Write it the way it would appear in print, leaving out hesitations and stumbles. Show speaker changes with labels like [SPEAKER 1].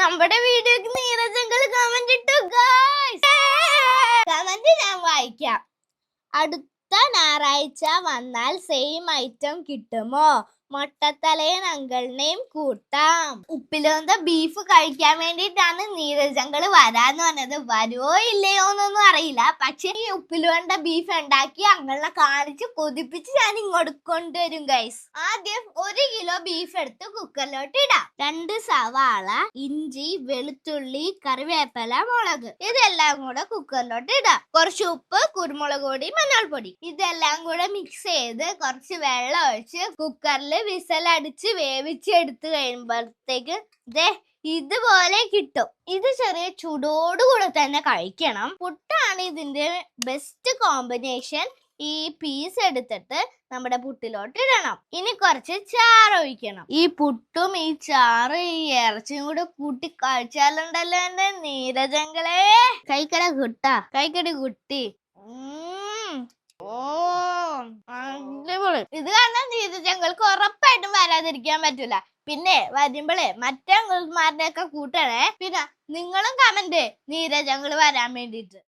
[SPEAKER 1] നമ്മുടെ വീഡിയോക്ക് നീരജങ്കൾ കമന്റ് ഇട്ടു ഗൈസ്. കമന്റ് ഞാൻ വായിക്കാം. അടുത്ത ഞായറാഴ്ച വന്നാൽ സെയിം ഐറ്റം കിട്ടുമോ? മൊട്ടത്തലയൻ അങ്കിളിനെയും കൂട്ടാം. ഉപ്പിലോന്ത ബീഫ് കഴിക്കാൻ വേണ്ടിയിട്ടാണ് നീരജങ്കള് വരാന്ന് പറഞ്ഞത്. വരുവോ ഇല്ലയോ എന്നൊന്നും അറിയില്ല. പക്ഷെ ഈ ഉപ്പിലോണ്ട ബീഫ് ഉണ്ടാക്കി അങ്കിളിനെ കാണിച്ച് കൊതിപ്പിച്ച് ഞാൻ ഇങ്ങോട്ട് കൊണ്ടുവരും ഗൈസ്. ആദ്യം 1 കിലോ ബീഫ് എടുത്ത് കുക്കറിലോട്ട് ഇടാം. 2 സവാള, ഇഞ്ചി, വെളുത്തുള്ളി, കറിവേപ്പില, മുളക് ഇതെല്ലാം കൂടെ കുക്കറിലോട്ട് ഇടാം. കുറച്ച് ഉപ്പ്, കുരുമുളക് പൊടി, മഞ്ഞൾപ്പൊടി ഇതെല്ലാം കൂടെ മിക്സ് ചെയ്ത് കുറച്ച് വെള്ളം ഒഴിച്ച് കുക്കറിൽ വിസലടിച്ച് വേവിച്ചെടുത്ത് കഴിയുമ്പോഴത്തേക്ക് ഇതുപോലെ കിട്ടും. ഇത് ചെറിയ ചൂടോടുകൂടെ തന്നെ കഴിക്കണം. പുട്ടാണ് ഇതിന്റെ ബെസ്റ്റ് കോമ്പിനേഷൻ. ഈ പീസ് എടുത്തിട്ട് നമ്മുടെ പുട്ടിലോട്ട് ഇടണം. ഇനി കുറച്ച് ചാറ് ഒഴിക്കണം. ഈ പുട്ടും ഈ ചാറ് ഈ ഇറച്ചിയും കൂടെ കൂട്ടി കഴിച്ചാലുണ്ടല്ലോ എന്റെ നീരജങ്കളെ. കൈക്കട കുട്ടാ, കൈക്കടി കുട്ടി. ഇത് കാരണം നീരജങ്ങൾക്ക് ഉറപ്പായിട്ടും വരാതിരിക്കാൻ പറ്റൂല. പിന്നെ വരുമ്പോഴേ മറ്റേ അങ്കിൾമാരുടെ ഒക്കെ കൂട്ടണേ. പിന്നെ നിങ്ങളും കമന്റ് നീരജങ്ങൾ വരാൻ വേണ്ടിട്ട്.